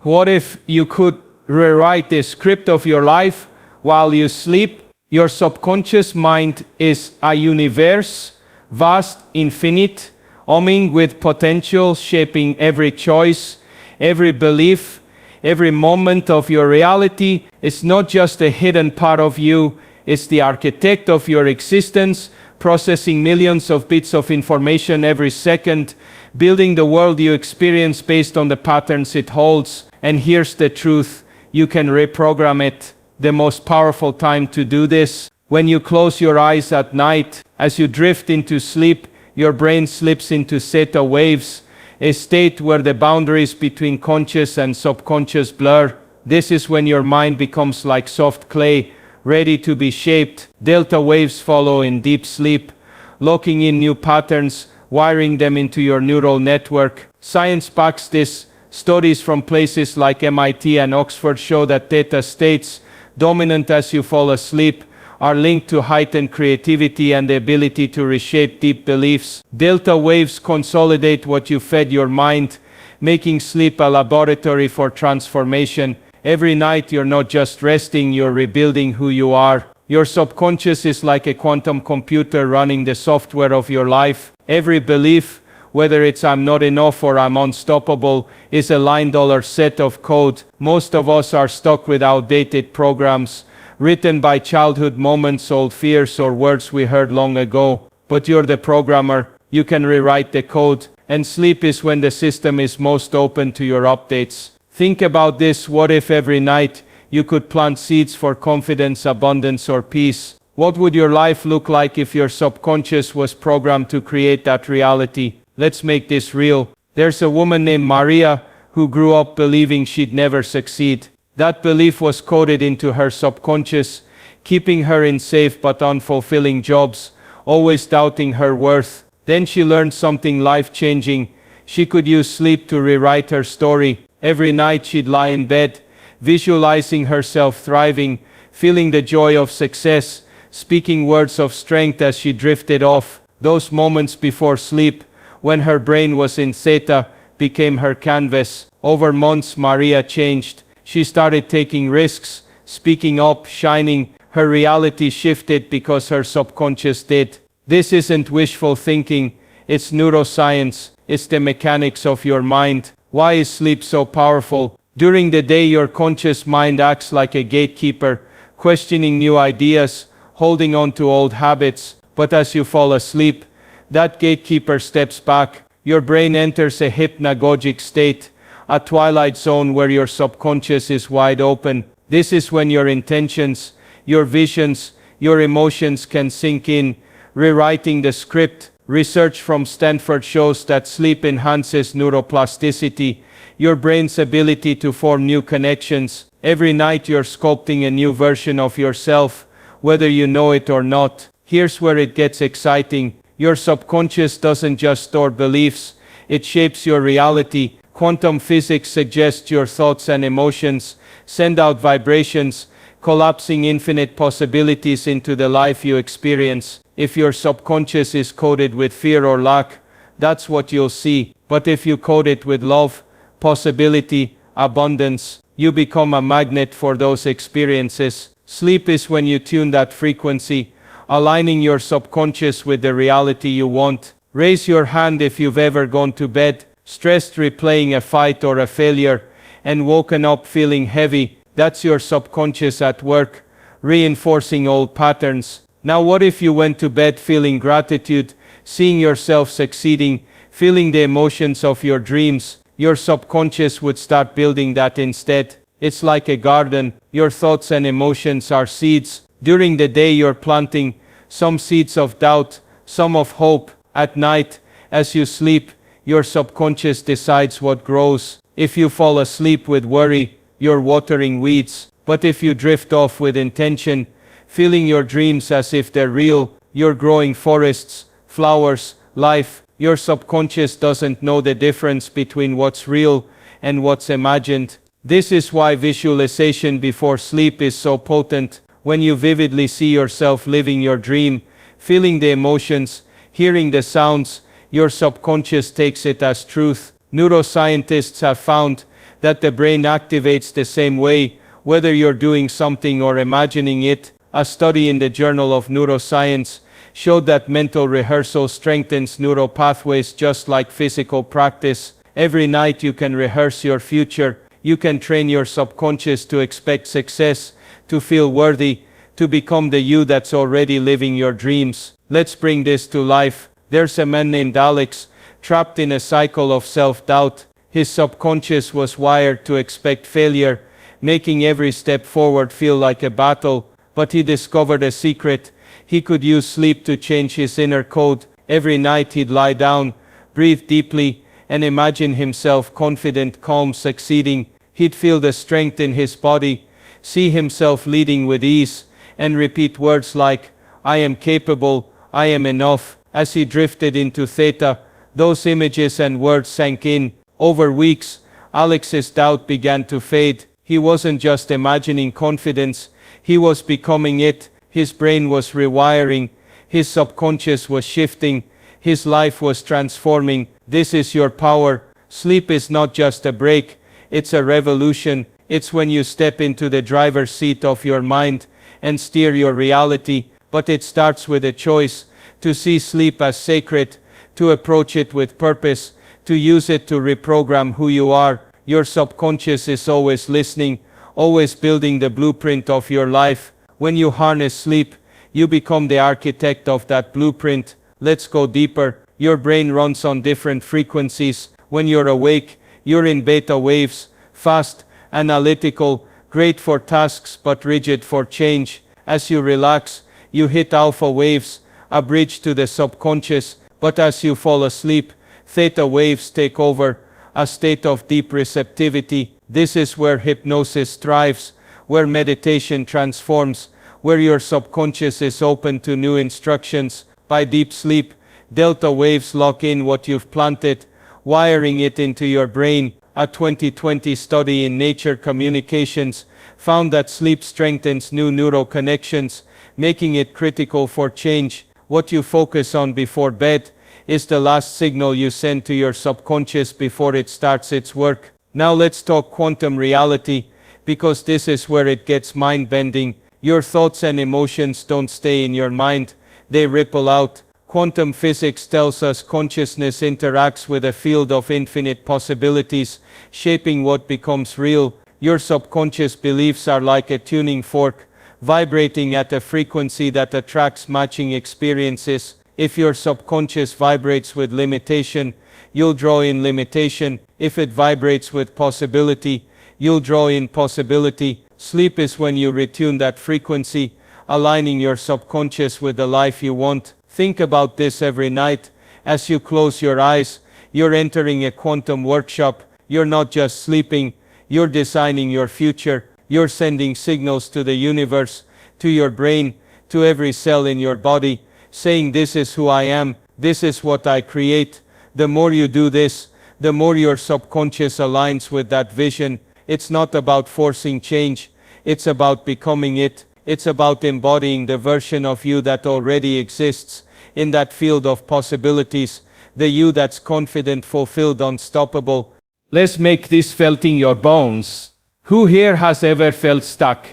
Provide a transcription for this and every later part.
What if you could rewrite the script of your life while you sleep? Your subconscious mind is a universe, vast, infinite, humming with potential, shaping every choice, every belief, every moment of your reality. It's not just a hidden part of you, it's the architect of your existence, processing millions of bits of information every second, building the world you experience based on the patterns it holds. And here's the truth, you can reprogram it. The most powerful time to do this, when you close your eyes at night, as you drift into sleep, your brain slips into theta waves, a state where the boundaries between conscious and subconscious blur. This is when your mind becomes like soft clay, ready to be shaped. Delta waves follow in deep sleep, locking in new patterns, wiring them into your neural network. Science backs this. Studies from places like MIT and Oxford show that theta states, dominant as you fall asleep, are linked to heightened creativity and the ability to reshape deep beliefs. Delta waves consolidate what you fed your mind, making sleep a laboratory for transformation. Every night you're not just resting, you're rebuilding who you are. Your subconscious is like a quantum computer running the software of your life. Every belief, whether it's I'm not enough or I'm unstoppable, is a line-dollar set of code. Most of us are stuck with outdated programs, written by childhood moments, old fears, or words we heard long ago. But you're the programmer, you can rewrite the code, and sleep is when the system is most open to your updates. Think about this, what if every night you could plant seeds for confidence, abundance, or peace? What would your life look like if your subconscious was programmed to create that reality? Let's make this real. There's a woman named Maria who grew up believing she'd never succeed. That belief was coded into her subconscious, keeping her in safe but unfulfilling jobs, always doubting her worth. Then she learned something life-changing. She could use sleep to rewrite her story. Every night she'd lie in bed, visualizing herself thriving, feeling the joy of success, speaking words of strength as she drifted off. Those moments before sleep, when her brain was in theta, became her canvas. Over months, Maria changed. She started taking risks, speaking up, shining. Her reality shifted because her subconscious did. This isn't wishful thinking, it's neuroscience, it's the mechanics of your mind. Why is sleep so powerful? During the day, your conscious mind acts like a gatekeeper, questioning new ideas, holding on to old habits. But as you fall asleep, that gatekeeper steps back. Your brain enters a hypnagogic state, a twilight zone where your subconscious is wide open. This is when your intentions, your visions, your emotions can sink in, rewriting the script. Research from Stanford shows that sleep enhances neuroplasticity, your brain's ability to form new connections. Every night you're sculpting a new version of yourself, whether you know it or not. Here's where it gets exciting. Your subconscious doesn't just store beliefs, it shapes your reality. Quantum physics suggests your thoughts and emotions send out vibrations, collapsing infinite possibilities into the life you experience. If your subconscious is coded with fear or lack, that's what you'll see. But if you code it with love, possibility, abundance, you become a magnet for those experiences. Sleep is when you tune that frequency, aligning your subconscious with the reality you want. Raise your hand if you've ever gone to bed, stressed, replaying a fight or a failure, and woken up feeling heavy. That's your subconscious at work, reinforcing old patterns. Now what if you went to bed feeling gratitude, seeing yourself succeeding, feeling the emotions of your dreams? Your subconscious would start building that instead. It's like a garden. Your thoughts and emotions are seeds. During the day you're planting some seeds of doubt, some of hope. At night, as you sleep, your subconscious decides what grows. If you fall asleep with worry, you're watering weeds. But if you drift off with intention, feeling your dreams as if they're real, you're growing forests, flowers, life. Your subconscious doesn't know the difference between what's real and what's imagined. This is why visualization before sleep is so potent. When you vividly see yourself living your dream, feeling the emotions, hearing the sounds, your subconscious takes it as truth. Neuroscientists have found that the brain activates the same way, whether you're doing something or imagining it. A study in the Journal of Neuroscience showed that mental rehearsal strengthens neural pathways just like physical practice. Every night you can rehearse your future. You can train your subconscious to expect success, to feel worthy, to become the you that's already living your dreams. Let's bring this to life. There's a man named Alex, trapped in a cycle of self-doubt. His subconscious was wired to expect failure, making every step forward feel like a battle. But he discovered a secret. He could use sleep to change his inner code. Every night he'd lie down, breathe deeply, and imagine himself confident, calm, succeeding. He'd feel the strength in his body, see himself leading with ease, and repeat words like, "I am capable, I am enough." As he drifted into theta, those images and words sank in. Over weeks, Alex's doubt began to fade. He wasn't just imagining confidence, he was becoming it. His brain was rewiring, his subconscious was shifting, his life was transforming. This is your power. Sleep is not just a break, it's a revolution. It's when you step into the driver's seat of your mind and steer your reality. But it starts with a choice to see sleep as sacred, to approach it with purpose, to use it to reprogram who you are. Your subconscious is always listening, always building the blueprint of your life. When you harness sleep, you become the architect of that blueprint. Let's go deeper. Your brain runs on different frequencies. When you're awake, you're in beta waves, fast, analytical, great for tasks but rigid for change. As you relax, you hit alpha waves, a bridge to the subconscious. But as you fall asleep, theta waves take over, a state of deep receptivity. This is where hypnosis thrives, where meditation transforms, where your subconscious is open to new instructions. By deep sleep, delta waves lock in what you've planted, wiring it into your brain. A 2020 study in Nature Communications found that sleep strengthens new neural connections, making it critical for change. What you focus on before bed is the last signal you send to your subconscious before it starts its work. Now let's talk quantum reality, because this is where it gets mind-bending. Your thoughts and emotions don't stay in your mind, they ripple out. Quantum physics tells us consciousness interacts with a field of infinite possibilities, shaping what becomes real. Your subconscious beliefs are like a tuning fork, vibrating at a frequency that attracts matching experiences. If your subconscious vibrates with limitation, you'll draw in limitation. If it vibrates with possibility, you'll draw in possibility. Sleep is when you retune that frequency, aligning your subconscious with the life you want. Think about this every night. As you close your eyes, you're entering a quantum workshop. You're not just sleeping, you're designing your future. You're sending signals to the universe, to your brain, to every cell in your body, saying, "This is who I am, this is what I create." The more you do this, the more your subconscious aligns with that vision. It's not about forcing change, it's about becoming it. It's about embodying the version of you that already exists in that field of possibilities, the you that's confident, fulfilled, unstoppable. Let's make this felt in your bones. Who here has ever felt stuck?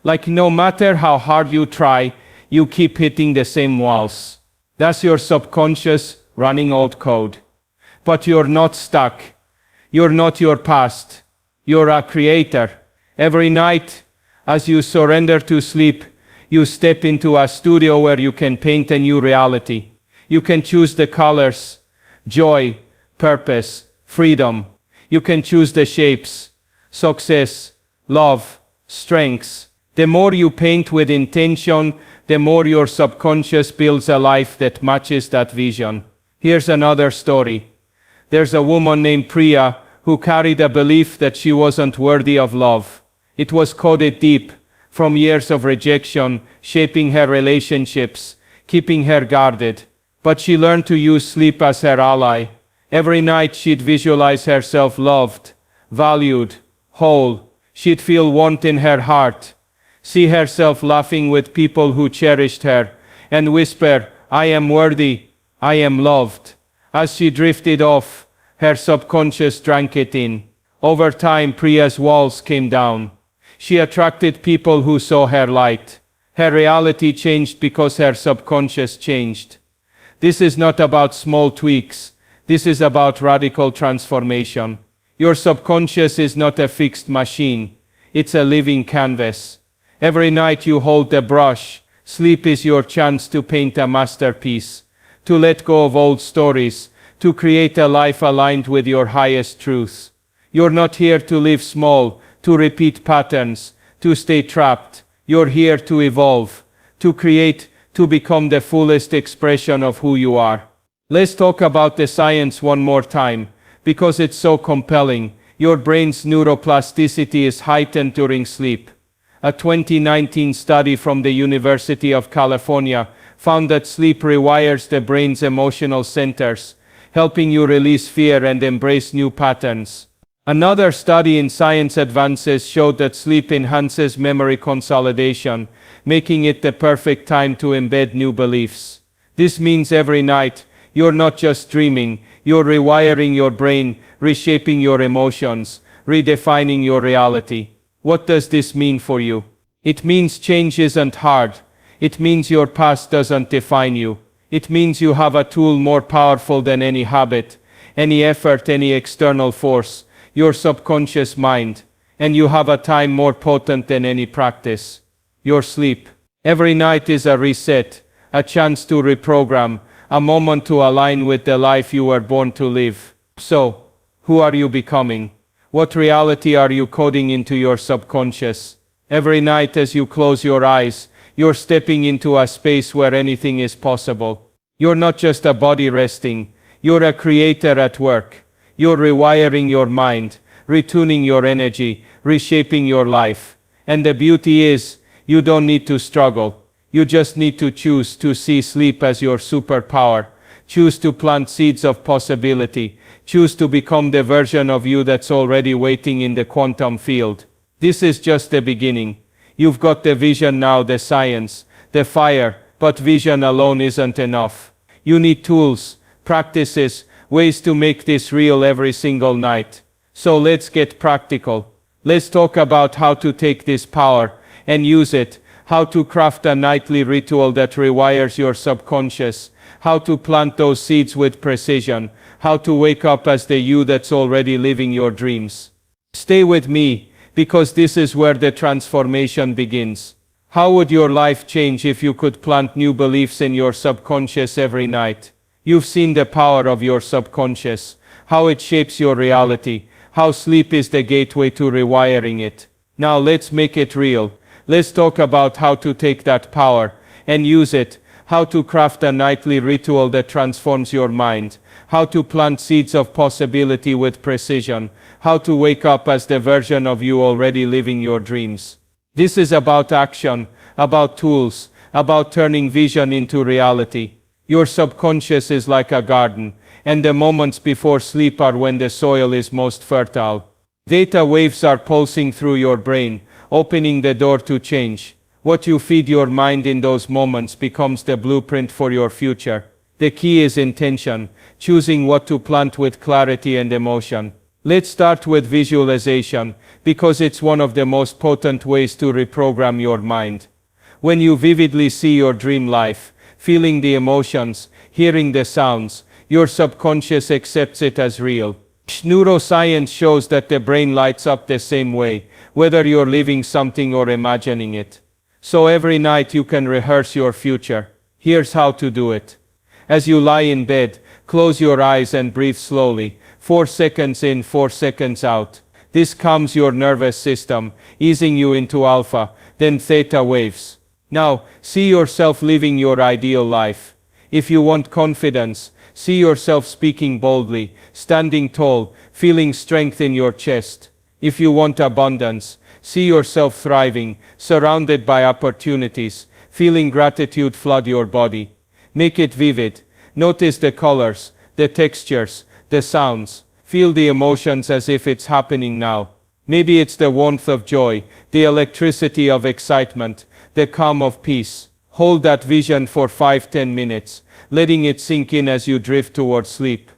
Like no matter how hard you try, you keep hitting the same walls. That's your subconscious running old code. But you're not stuck. You're not your past. You're a creator. Every night, as you surrender to sleep, you step into a studio where you can paint a new reality. You can choose the colors, joy, purpose, freedom. You can choose the shapes, success, love, strengths. The more you paint with intention, the more your subconscious builds a life that matches that vision. Here's another story. There's a woman named Priya who carried a belief that she wasn't worthy of love. It was coded deep, from years of rejection, shaping her relationships, keeping her guarded. But she learned to use sleep as her ally. Every night she'd visualize herself loved, valued, whole. She'd feel warmth in her heart, see herself laughing with people who cherished her, and whisper, "I am worthy, I am loved." As she drifted off, her subconscious drank it in. Over time, Priya's walls came down. She attracted people who saw her light. Her reality changed because her subconscious changed. This is not about small tweaks. This is about radical transformation. Your subconscious is not a fixed machine. It's a living canvas. Every night you hold the brush. Sleep is your chance to paint a masterpiece, to let go of old stories, to create a life aligned with your highest truths. You're not here to live small, to repeat patterns, to stay trapped. You're here to evolve, to create, to become the fullest expression of who you are. Let's talk about the science one more time, because it's so compelling. Your brain's neuroplasticity is heightened during sleep. A 2019 study from the University of California found that sleep rewires the brain's emotional centers, helping you release fear and embrace new patterns. Another study in Science Advances showed that sleep enhances memory consolidation, making it the perfect time to embed new beliefs. This means every night, you're not just dreaming, you're rewiring your brain, reshaping your emotions, redefining your reality. What does this mean for you? It means change isn't hard. It means your past doesn't define you. It means you have a tool more powerful than any habit, any effort, any external force, your subconscious mind, and you have a time more potent than any practice, your sleep. Every night is a reset, a chance to reprogram, a moment to align with the life you were born to live. So, who are you becoming? What reality are you coding into your subconscious? Every night as you close your eyes, you're stepping into a space where anything is possible. You're not just a body resting, you're a creator at work. You're rewiring your mind, retuning your energy, reshaping your life. And the beauty is, you don't need to struggle. You just need to choose to see sleep as your superpower. Choose to plant seeds of possibility. Choose to become the version of you that's already waiting in the quantum field. This is just the beginning. You've got the vision now, the science, the fire, but vision alone isn't enough. You need tools, practices, ways to make this real every single night. So let's get practical. Let's talk about how to take this power and use it, how to craft a nightly ritual that rewires your subconscious, how to plant those seeds with precision, how to wake up as the you that's already living your dreams. Stay with me, because this is where the transformation begins. How would your life change if you could plant new beliefs in your subconscious every night? You've seen the power of your subconscious, how it shapes your reality, how sleep is the gateway to rewiring it. Now let's make it real. Let's talk about how to take that power and use it, how to craft a nightly ritual that transforms your mind, how to plant seeds of possibility with precision, how to wake up as the version of you already living your dreams. This is about action, about tools, about turning vision into reality. Your subconscious is like a garden, and the moments before sleep are when the soil is most fertile. Theta waves are pulsing through your brain, opening the door to change. What you feed your mind in those moments becomes the blueprint for your future. The key is intention, choosing what to plant with clarity and emotion. Let's start with visualization, because it's one of the most potent ways to reprogram your mind. When you vividly see your dream life, feeling the emotions, hearing the sounds, your subconscious accepts it as real. Neuroscience shows that the brain lights up the same way, whether you're living something or imagining it. So every night you can rehearse your future. Here's how to do it. As you lie in bed, close your eyes and breathe slowly, 4 seconds in, 4 seconds out. This calms your nervous system, easing you into alpha, then theta waves. Now, see yourself living your ideal life. If you want confidence, see yourself speaking boldly, standing tall, feeling strength in your chest. If you want abundance, see yourself thriving, surrounded by opportunities, feeling gratitude flood your body. Make it vivid. Notice the colors, the textures, the sounds. Feel the emotions as if it's happening now. Maybe it's the warmth of joy, the electricity of excitement, the calm of peace. Hold that vision for 5-10 minutes, letting it sink in as you drift towards sleep.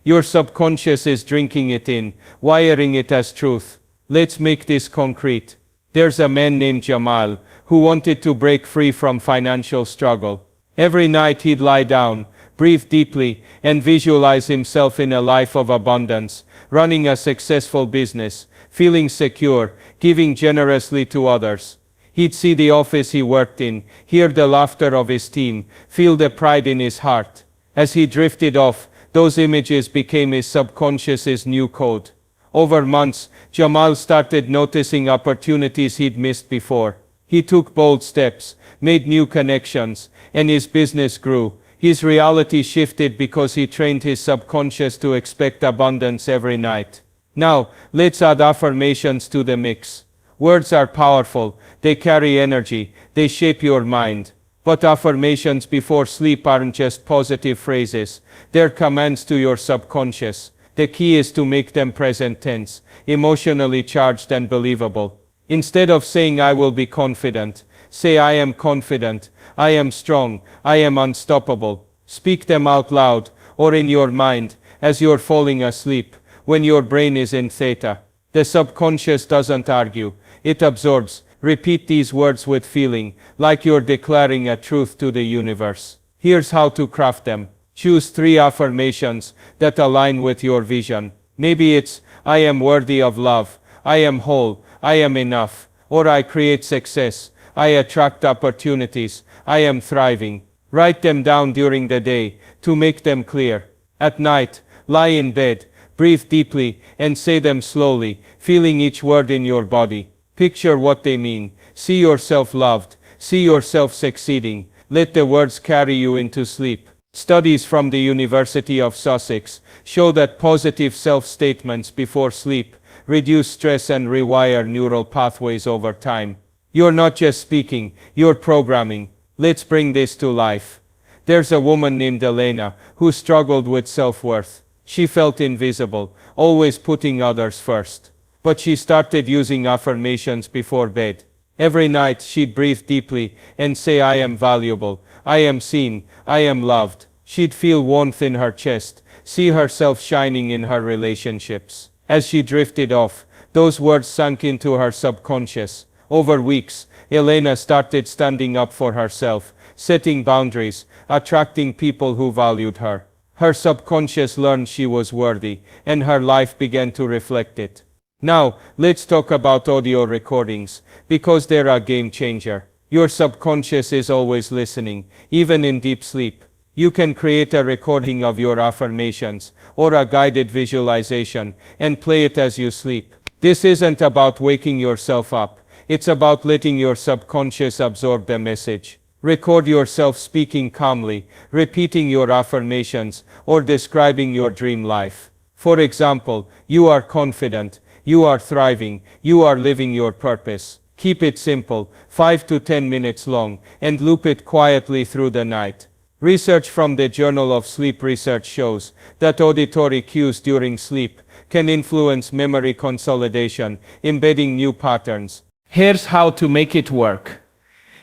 Your subconscious is drinking it in, wiring it as truth. Let's make this concrete. There's a man named Jamal who wanted to break free from financial struggle. Every night he'd lie down, breathe deeply, and visualize himself in a life of abundance, running a successful business, feeling secure, giving generously to others. He'd see the office he worked in, hear the laughter of his team, feel the pride in his heart. As he drifted off, those images became his subconscious's new code. Over months, Jamal started noticing opportunities he'd missed before. He took bold steps, made new connections, and his business grew. His reality shifted because he trained his subconscious to expect abundance every night. Now, let's add affirmations to the mix. Words are powerful, they carry energy, they shape your mind. But affirmations before sleep aren't just positive phrases, they're commands to your subconscious. The key is to make them present tense, emotionally charged and believable. Instead of saying I will be confident, say I am confident, I am strong, I am unstoppable. Speak them out loud, or in your mind, as you're falling asleep, when your brain is in theta. The subconscious doesn't argue, it absorbs. Repeat these words with feeling, like you're declaring a truth to the universe. Here's how to craft them. Choose 3 affirmations that align with your vision. Maybe it's, I am worthy of love, I am whole, I am enough, or I create success, I attract opportunities, I am thriving. Write them down during the day, to make them clear. At night, lie in bed, breathe deeply, and say them slowly, feeling each word in your body. Picture what they mean. See yourself loved. See yourself succeeding. Let the words carry you into sleep. Studies from the University of Sussex show that positive self-statements before sleep reduce stress and rewire neural pathways over time. You're not just speaking, you're programming. Let's bring this to life. There's a woman named Elena who struggled with self-worth. She felt invisible, always putting others first. But she started using affirmations before bed. Every night she'd breathe deeply and say I am valuable, I am seen, I am loved. She'd feel warmth in her chest, see herself shining in her relationships. As she drifted off, those words sunk into her subconscious. Over weeks, Elena started standing up for herself, setting boundaries, attracting people who valued her. Her subconscious learned she was worthy, and her life began to reflect it. Now, let's talk about audio recordings, because they're a game changer. Your subconscious is always listening, even in deep sleep. You can create a recording of your affirmations, or a guided visualization, and play it as you sleep. This isn't about waking yourself up, it's about letting your subconscious absorb the message. Record yourself speaking calmly, repeating your affirmations, or describing your dream life. For example, you are confident, you are thriving, you are living your purpose. Keep it simple, 5 to 10 minutes long, and loop it quietly through the night. Research from the Journal of Sleep Research shows that auditory cues during sleep can influence memory consolidation, embedding new patterns. Here's how to make it work.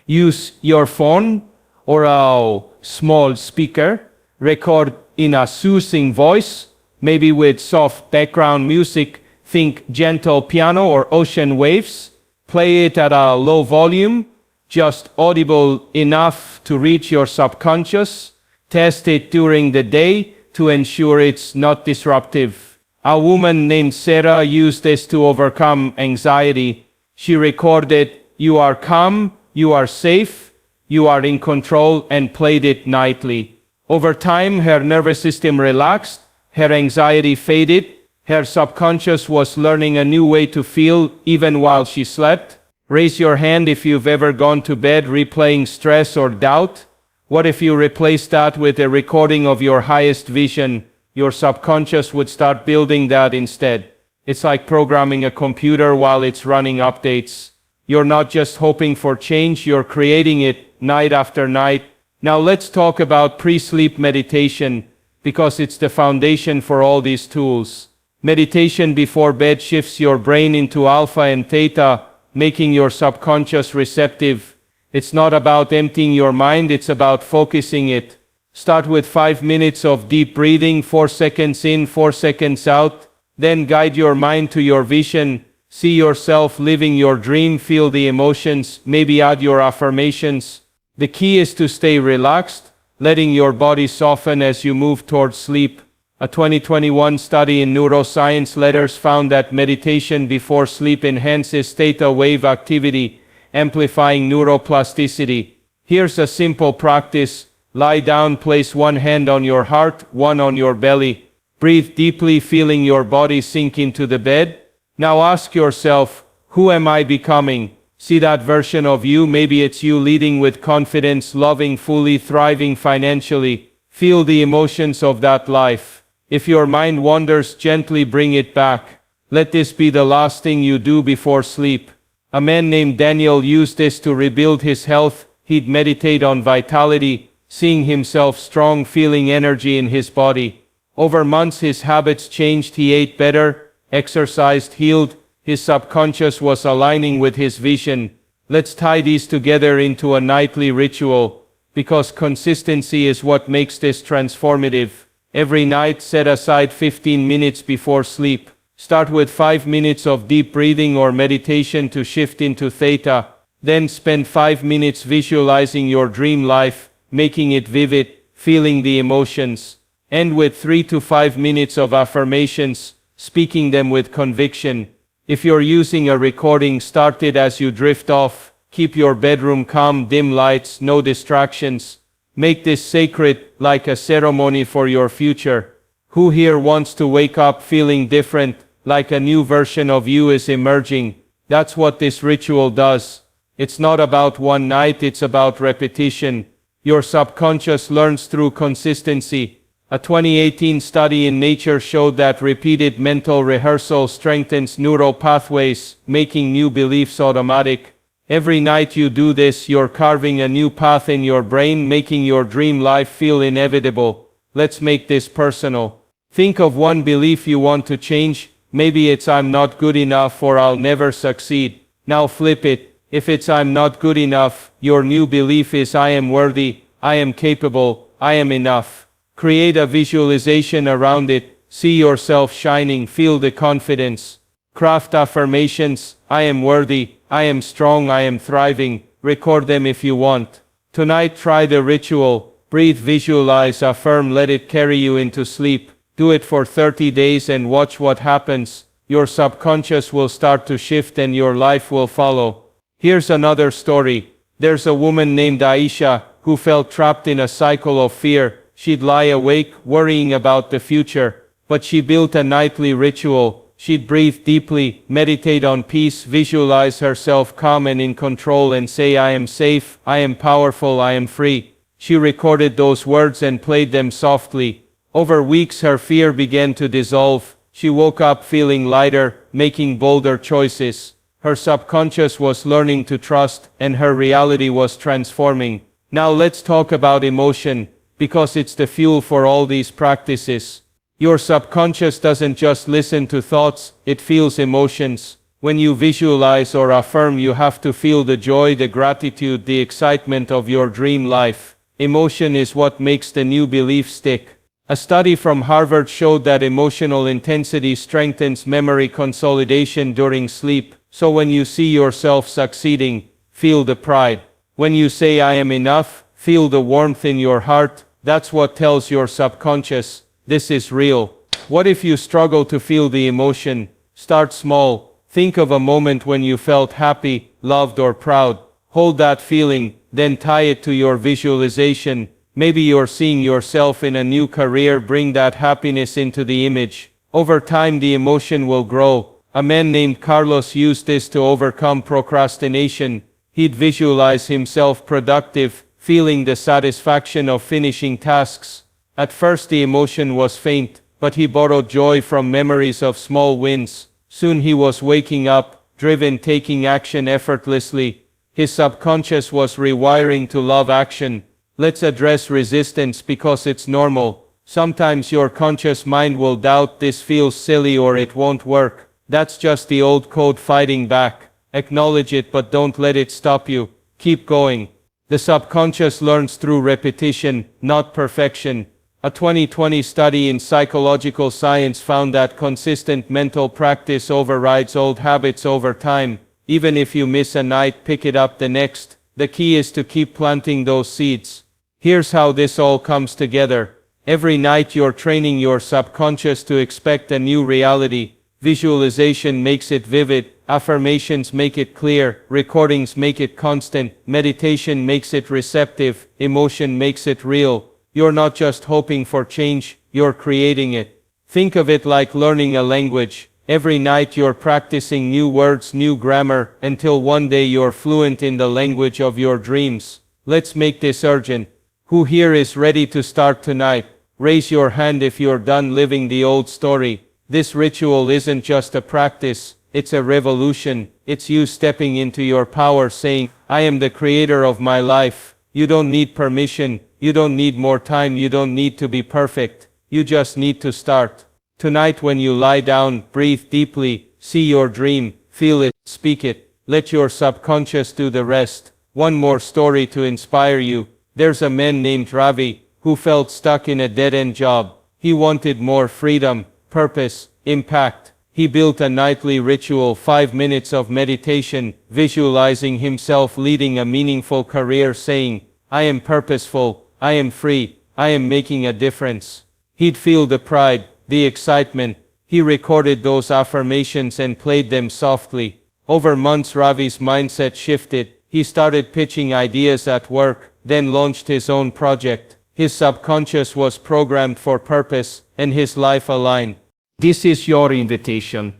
Use your phone or a small speaker. Record in a soothing voice, maybe with soft background music. Think gentle piano or ocean waves. Play it at a low volume, just audible enough to reach your subconscious. Test it during the day to ensure it's not disruptive. A woman named Sarah used this to overcome anxiety. She recorded, "You are calm, you are safe, you are in control," and played it nightly. Over time, her nervous system relaxed, her anxiety faded. Her subconscious was learning a new way to feel even while she slept. Raise your hand if you've ever gone to bed replaying stress or doubt. What if you replace that with a recording of your highest vision? Your subconscious would start building that instead. It's like programming a computer while it's running updates. You're not just hoping for change, you're creating it night after night. Now let's talk about pre-sleep meditation, because it's the foundation for all these tools. Meditation before bed shifts your brain into alpha and theta, making your subconscious receptive. It's not about emptying your mind, it's about focusing it. Start with 5 minutes of deep breathing, 4 seconds in, 4 seconds out. Then guide your mind to your vision. See yourself living your dream, feel the emotions, maybe add your affirmations. The key is to stay relaxed, letting your body soften as you move towards sleep. A 2021 study in neuroscience letters found that meditation before sleep enhances theta wave activity, amplifying neuroplasticity. Here's a simple practice. Lie down, place one hand on your heart, one on your belly. Breathe deeply, feeling your body sink into the bed. Now ask yourself, who am I becoming? See that version of you. Maybe it's you leading with confidence, loving fully, thriving financially. Feel the emotions of that life. If your mind wanders, gently bring it back. Let this be the last thing you do before sleep. A man named Daniel used this to rebuild his health. He'd meditate on vitality, seeing himself strong, feeling energy in his body. Over months his habits changed. He ate better, exercised, healed. His subconscious was aligning with his vision. Let's tie these together into a nightly ritual, because consistency is what makes this transformative. Every night set aside 15 minutes before sleep. Start with 5 minutes of deep breathing or meditation to shift into theta. Then spend 5 minutes visualizing your dream life, making it vivid, feeling the emotions. End with 3 to 5 minutes of affirmations, speaking them with conviction. If you're using a recording, start it as you drift off. Keep your bedroom calm, dim lights, no distractions. Make this sacred, like a ceremony for your future. Who here wants to wake up feeling different, like a new version of you is emerging? That's what this ritual does. It's not about one night, it's about repetition. Your subconscious learns through consistency. A 2018 study in Nature showed that repeated mental rehearsal strengthens neural pathways, making new beliefs automatic. Every night you do this, you're carving a new path in your brain, making your dream life feel inevitable. Let's make this personal. Think of one belief you want to change. Maybe it's I'm not good enough or I'll never succeed. Now flip it. If it's I'm not good enough, your new belief is I am worthy, I am capable, I am enough. Create a visualization around it. See yourself shining, feel the confidence. Craft affirmations. I am worthy, I am strong, I am thriving. Record them if you want. Tonight try the ritual. Breathe, visualize, affirm, let it carry you into sleep. Do it for 30 days and watch what happens. Your subconscious will start to shift and your life will follow. Here's another story. There's a woman named Aisha who felt trapped in a cycle of fear. She'd lie awake, worrying about the future. But she built a nightly ritual. She'd breathe deeply, meditate on peace, visualize herself calm and in control and say I am safe, I am powerful, I am free. She recorded those words and played them softly. Over weeks her fear began to dissolve. She woke up feeling lighter, making bolder choices. Her subconscious was learning to trust, and her reality was transforming. Now let's talk about emotion, because it's the fuel for all these practices. Your subconscious doesn't just listen to thoughts, it feels emotions. When you visualize or affirm, you have to feel the joy, the gratitude, the excitement of your dream life. Emotion is what makes the new belief stick. A study from Harvard showed that emotional intensity strengthens memory consolidation during sleep. So when you see yourself succeeding, feel the pride. When you say I am enough, feel the warmth in your heart. That's what tells your subconscious, this is real. What if you struggle to feel the emotion? Start small. Think of a moment when you felt happy, loved or proud. Hold that feeling, then tie it to your visualization. Maybe you're seeing yourself in a new career. Bring that happiness into the image. Over time the emotion will grow. A man named Carlos used this to overcome procrastination. He'd visualize himself productive, feeling the satisfaction of finishing tasks. At first the emotion was faint, but he borrowed joy from memories of small wins. Soon he was waking up, driven, taking action effortlessly. His subconscious was rewiring to love action. Let's address resistance because it's normal. Sometimes your conscious mind will doubt, this feels silly or it won't work. That's just the old code fighting back. Acknowledge it but don't let it stop you. Keep going. The subconscious learns through repetition, not perfection. A 2020 study in psychological science found that consistent mental practice overrides old habits over time. Even if you miss a night, pick it up the next. The key is to keep planting those seeds. Here's how this all comes together. Every night you're training your subconscious to expect a new reality. Visualization makes it vivid, affirmations make it clear, recordings make it constant, meditation makes it receptive, emotion makes it real. You're not just hoping for change, you're creating it. Think of it like learning a language. Every night you're practicing new words, new grammar, until one day you're fluent in the language of your dreams. Let's make this urgent. Who here is ready to start tonight? Raise your hand if you're done living the old story. This ritual isn't just a practice, it's a revolution. It's you stepping into your power saying, I am the creator of my life. You don't need permission, you don't need more time, you don't need to be perfect. You just need to start. Tonight when you lie down, breathe deeply, see your dream, feel it, speak it. Let your subconscious do the rest. One more story to inspire you. There's a man named Ravi who felt stuck in a dead-end job. He wanted more freedom, purpose, impact. He built a nightly ritual, 5 minutes of meditation, visualizing himself leading a meaningful career, saying, I am purposeful, I am free, I am making a difference. He'd feel the pride, the excitement. He recorded those affirmations and played them softly. Over months Ravi's mindset shifted. He started pitching ideas at work, then launched his own project. His subconscious was programmed for purpose, and his life aligned. This is your invitation.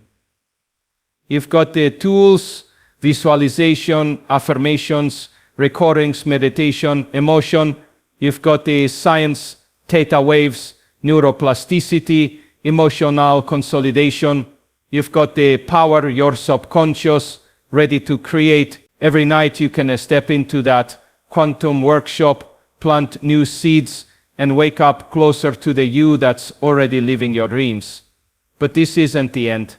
You've got the tools, visualization, affirmations, recordings, meditation, emotion. You've got the science, theta waves, neuroplasticity, emotional consolidation. You've got the power, your subconscious, ready to create. Every night you can step into that quantum workshop, plant new seeds, and wake up closer to the you that's already living your dreams. But this isn't the end.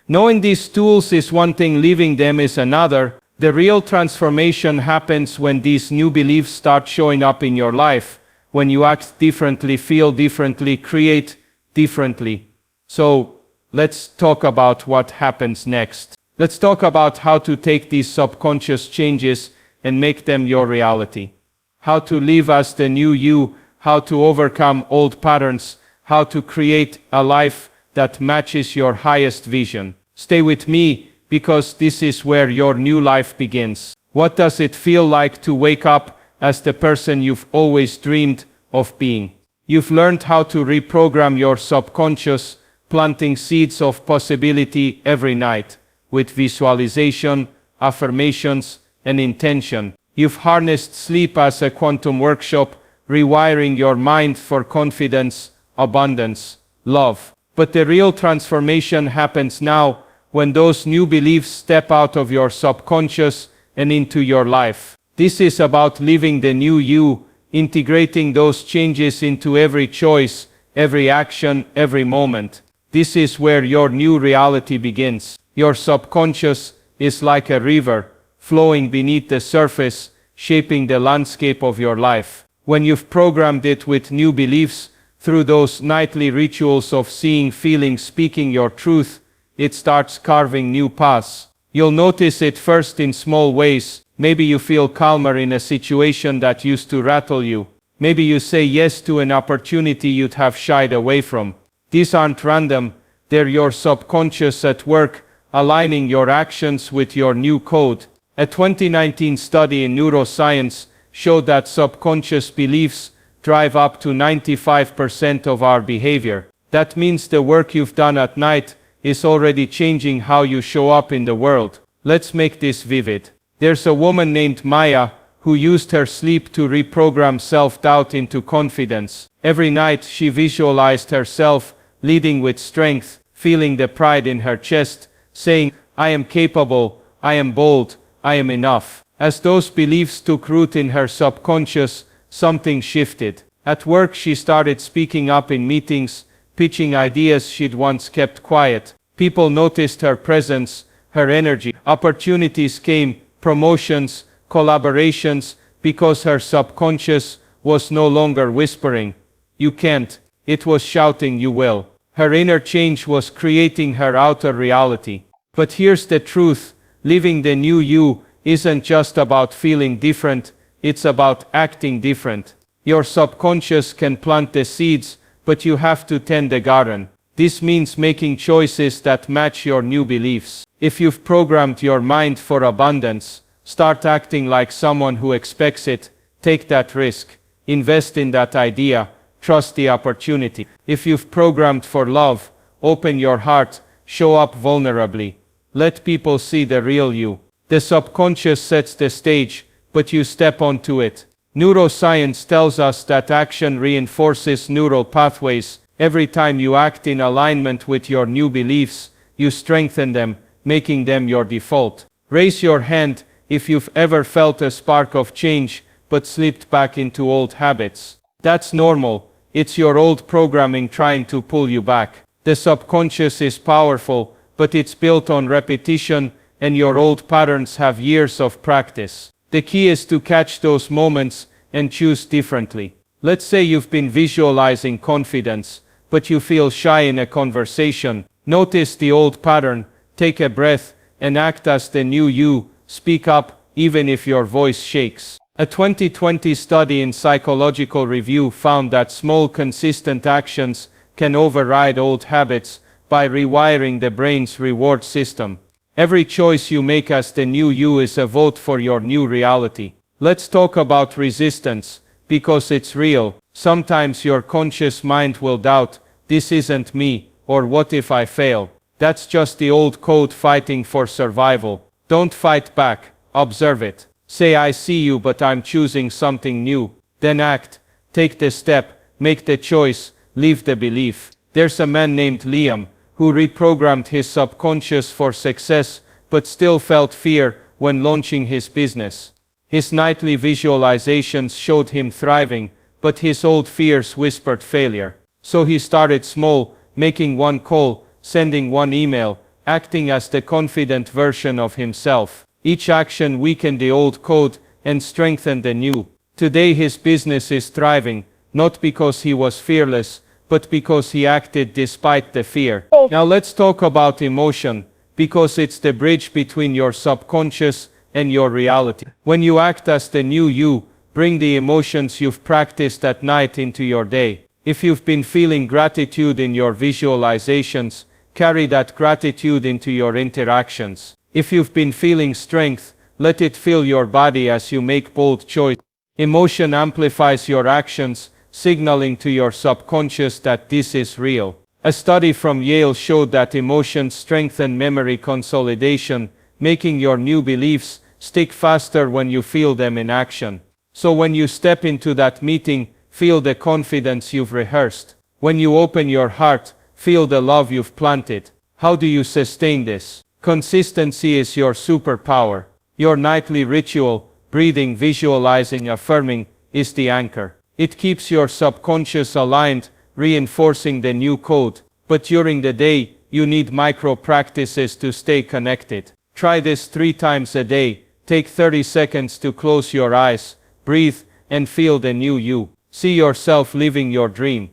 Knowing these tools is one thing, living them is another. The real transformation happens when these new beliefs start showing up in your life, when you act differently, feel differently, create differently. So, let's talk about what happens next. Let's talk about how to take these subconscious changes and make them your reality. How to live as the new you, how to overcome old patterns, how to create a life that matches your highest vision. Stay with me, because this is where your new life begins. What does it feel like to wake up as the person you've always dreamed of being? You've learned how to reprogram your subconscious, planting seeds of possibility every night, with visualization, affirmations, and intention. You've harnessed sleep as a quantum workshop, rewiring your mind for confidence, abundance, love. But the real transformation happens now, when those new beliefs step out of your subconscious and into your life. This is about living the new you, integrating those changes into every choice, every action, every moment. This is where your new reality begins. Your subconscious is like a river, flowing beneath the surface, shaping the landscape of your life. When you've programmed it with new beliefs, through those nightly rituals of seeing, feeling, speaking your truth, it starts carving new paths. You'll notice it first in small ways. Maybe you feel calmer in a situation that used to rattle you. Maybe you say yes to an opportunity you'd have shied away from. These aren't random, they're your subconscious at work, aligning your actions with your new code. A 2019 study in neuroscience showed that subconscious beliefs drive up to 95% of our behavior. That means the work you've done at night is already changing how you show up in the world. Let's make this vivid. There's a woman named Maya who used her sleep to reprogram self-doubt into confidence. Every night she visualized herself leading with strength, feeling the pride in her chest, saying, I am capable, I am bold, I am enough. As those beliefs took root in her subconscious, something shifted. At work she started speaking up in meetings, pitching ideas she'd once kept quiet. People noticed her presence, her energy. Opportunities came, promotions, collaborations, because her subconscious was no longer whispering, "You can't," it was shouting, "You will." Her inner change was creating her outer reality. But here's the truth, living the new you isn't just about feeling different, it's about acting different. Your subconscious can plant the seeds, but you have to tend the garden. This means making choices that match your new beliefs. If you've programmed your mind for abundance, start acting like someone who expects it, take that risk, invest in that idea, trust the opportunity. If you've programmed for love, open your heart, show up vulnerably. Let people see the real you. The subconscious sets the stage, but you step onto it. Neuroscience tells us that action reinforces neural pathways. Every time you act in alignment with your new beliefs, you strengthen them, making them your default. Raise your hand if you've ever felt a spark of change, but slipped back into old habits. That's normal. It's your old programming trying to pull you back. The subconscious is powerful, but it's built on repetition, and your old patterns have years of practice. The key is to catch those moments and choose differently. Let's say you've been visualizing confidence, but you feel shy in a conversation. Notice the old pattern, take a breath, and act as the new you. Speak up, even if your voice shakes. A 2020 study in Psychological Review found that small consistent actions can override old habits by rewiring the brain's reward system. Every choice you make as the new you is a vote for your new reality. Let's talk about resistance, because it's real. Sometimes your conscious mind will doubt, "This isn't me," or "What if I fail?" That's just the old code fighting for survival. Don't fight back, observe it. Say, "I see you, but I'm choosing something new." Then act, take the step, make the choice, leave the belief. There's a man named Liam, who reprogrammed his subconscious for success, but still felt fear when launching his business. His nightly visualizations showed him thriving, but his old fears whispered failure. So he started small, making one call, sending one email, acting as the confident version of himself. Each action weakened the old code and strengthened the new. Today his business is thriving, not because he was fearless, but because he acted despite the fear. Now let's talk about emotion, because it's the bridge between your subconscious and your reality. When you act as the new you, bring the emotions you've practiced at night into your day. If you've been feeling gratitude in your visualizations, carry that gratitude into your interactions. If you've been feeling strength, let it fill your body as you make bold choices. Emotion amplifies your actions, signaling to your subconscious that this is real. A study from Yale showed that emotions strengthen memory consolidation, making your new beliefs stick faster when you feel them in action. So when you step into that meeting, feel the confidence you've rehearsed. When you open your heart, feel the love you've planted. How do you sustain this? Consistency is your superpower. Your nightly ritual, breathing, visualizing, affirming, is the anchor. It keeps your subconscious aligned, reinforcing the new code. But during the day, you need micro practices to stay connected. Try this 3 times a day. Take 30 seconds to close your eyes, breathe, and feel the new you. See yourself living your dream.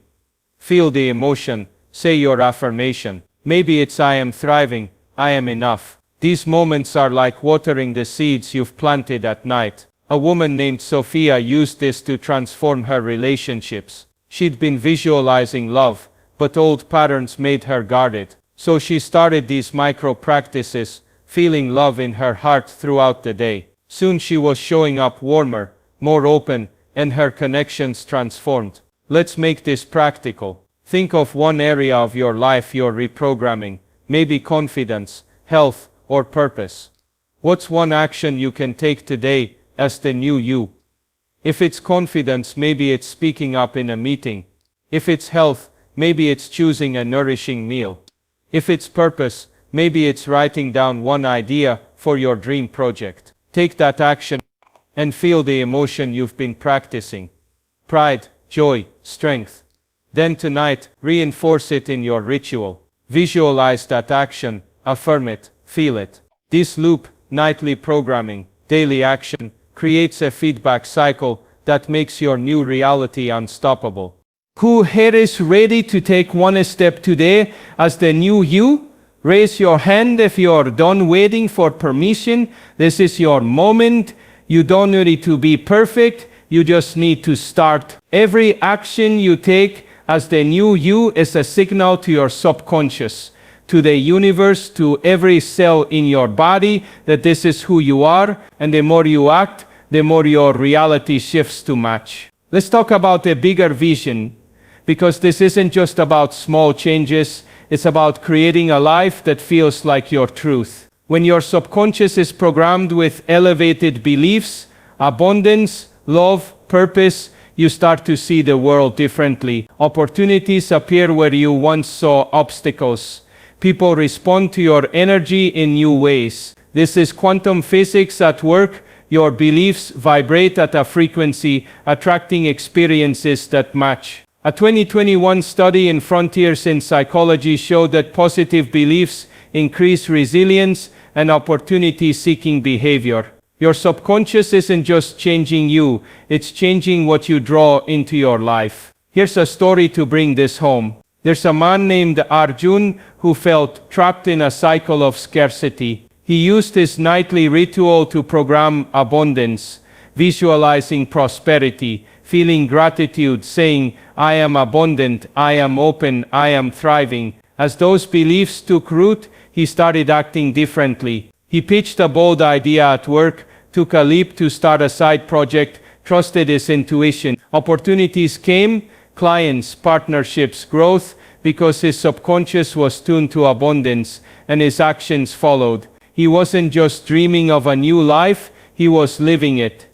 Feel the emotion, say your affirmation. Maybe it's "I am thriving, I am enough." These moments are like watering the seeds you've planted at night. A woman named Sophia used this to transform her relationships. She'd been visualizing love, but old patterns made her guarded. So she started these micro practices, feeling love in her heart throughout the day. Soon she was showing up warmer, more open, and her connections transformed. Let's make this practical. Think of one area of your life you're reprogramming, maybe confidence, health, or purpose. What's one action you can take today as the new you? If it's confidence, maybe it's speaking up in a meeting. If it's health, maybe it's choosing a nourishing meal. If it's purpose, maybe it's writing down one idea for your dream project. Take that action and feel the emotion you've been practicing. Pride, joy, strength. Then tonight, reinforce it in your ritual. Visualize that action, affirm it, feel it. This loop, nightly programming, daily action, creates a feedback cycle that makes your new reality unstoppable. Who here is ready to take one step today as the new you? Raise your hand if you're done waiting for permission. This is your moment. You don't need to be perfect. You just need to start. Every action you take as the new you is a signal to your subconscious, to the universe, to every cell in your body that this is who you are, and the more you act, the more your reality shifts to match. Let's talk about a bigger vision, because this isn't just about small changes, it's about creating a life that feels like your truth. When your subconscious is programmed with elevated beliefs, abundance, love, purpose, you start to see the world differently. Opportunities appear where you once saw obstacles. People respond to your energy in new ways. This is quantum physics at work. Your beliefs vibrate at a frequency, attracting experiences that match. A 2021 study in Frontiers in Psychology showed that positive beliefs increase resilience and opportunity-seeking behavior. Your subconscious isn't just changing you, it's changing what you draw into your life. Here's a story to bring this home. There's a man named Arjun who felt trapped in a cycle of scarcity. He used his nightly ritual to program abundance, visualizing prosperity, feeling gratitude, saying, I am abundant, I am open, I am thriving. As those beliefs took root, he started acting differently. He pitched a bold idea at work, took a leap to start a side project, trusted his intuition. Opportunities came, clients, partnerships, growth, because his subconscious was tuned to abundance, and his actions followed. He wasn't just dreaming of a new life, he was living it.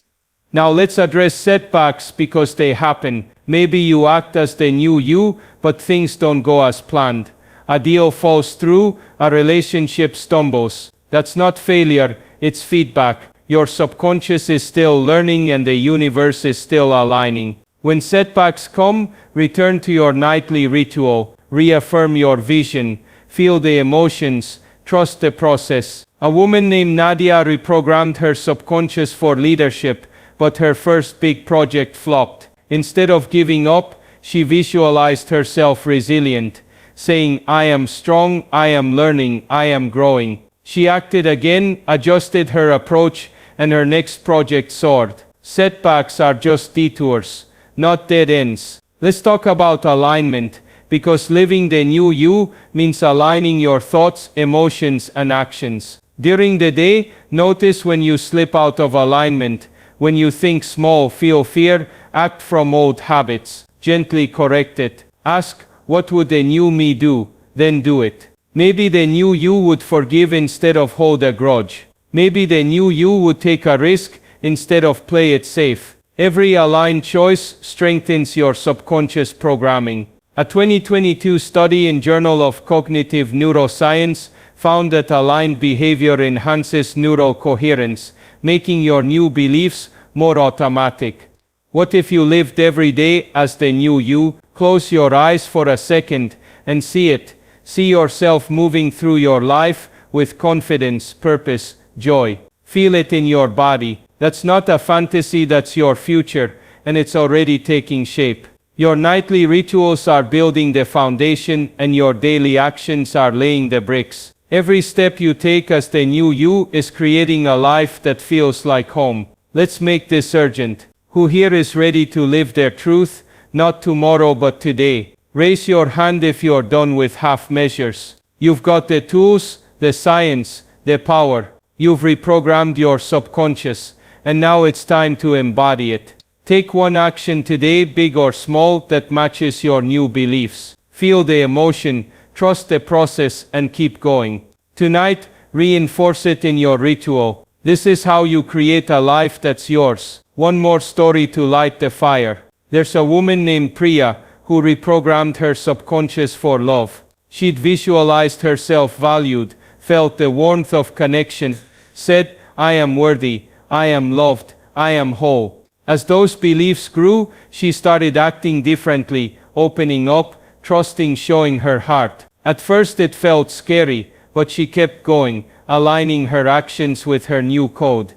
Now let's address setbacks because they happen. Maybe you act as the new you, but things don't go as planned. A deal falls through, a relationship stumbles. That's not failure, it's feedback. Your subconscious is still learning and the universe is still aligning. When setbacks come, return to your nightly ritual, reaffirm your vision, feel the emotions, trust the process. A woman named Nadia reprogrammed her subconscious for leadership, but her first big project flopped. Instead of giving up, she visualized herself resilient, saying, I am strong, I am learning, I am growing. She acted again, adjusted her approach, and her next project soared. Setbacks are just detours, not dead ends. Let's talk about alignment, because living the new you means aligning your thoughts, emotions, and actions. During the day, notice when you slip out of alignment. When you think small, feel fear, act from old habits. Gently correct it. Ask, what would the new me do? Then do it. Maybe the new you would forgive instead of hold a grudge. Maybe the new you would take a risk instead of play it safe. Every aligned choice strengthens your subconscious programming. A 2022 study in Journal of Cognitive Neuroscience found that aligned behavior enhances neural coherence, making your new beliefs more automatic. What if you lived every day as the new you? Close your eyes for a second and see it. See yourself moving through your life with confidence, purpose, joy. Feel it in your body. That's not a fantasy, that's your future, and it's already taking shape. Your nightly rituals are building the foundation, and your daily actions are laying the bricks. Every step you take as the new you is creating a life that feels like home. Let's make this urgent. Who here is ready to live their truth, not tomorrow but today? Raise your hand if you're done with half measures. You've got the tools, the science, the power. You've reprogrammed your subconscious, and now it's time to embody it. Take one action today, big or small, that matches your new beliefs. Feel the emotion, trust the process, and keep going. Tonight, reinforce it in your ritual. This is how you create a life that's yours. One more story to light the fire. There's a woman named Priya who reprogrammed her subconscious for love. She'd visualized herself valued, felt the warmth of connection, said, I am worthy, I am loved, I am whole. As those beliefs grew, she started acting differently, opening up, trusting, showing her heart. At first it felt scary, but she kept going, aligning her actions with her new code.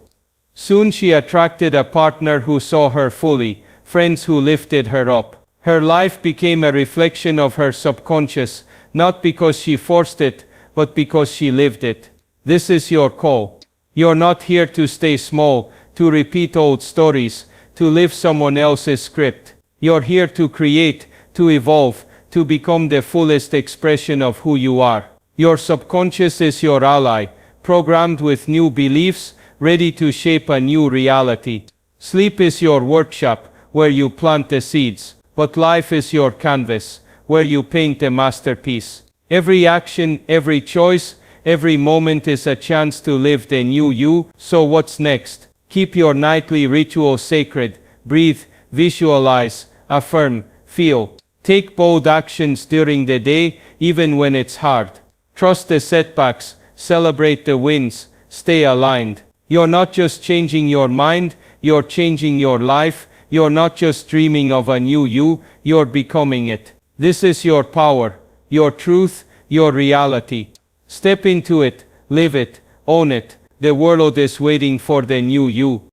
Soon she attracted a partner who saw her fully, friends who lifted her up. Her life became a reflection of her subconscious, not because she forced it, but because she lived it. This is your call. You're not here to stay small, to repeat old stories, to live someone else's script. You're here to create, to evolve, to become the fullest expression of who you are. Your subconscious is your ally, programmed with new beliefs, ready to shape a new reality. Sleep is your workshop, where you plant the seeds, but life is your canvas, where you paint a masterpiece. Every action, every choice, every moment is a chance to live the new you. So what's next? Keep your nightly ritual sacred. Breathe, visualize, affirm, feel. Take bold actions during the day, even when it's hard. Trust the setbacks, celebrate the wins, stay aligned. You're not just changing your mind, you're changing your life. You're not just dreaming of a new you, you're becoming it. This is your power, your truth, your reality. Step into it, live it, own it. The world is waiting for the new you.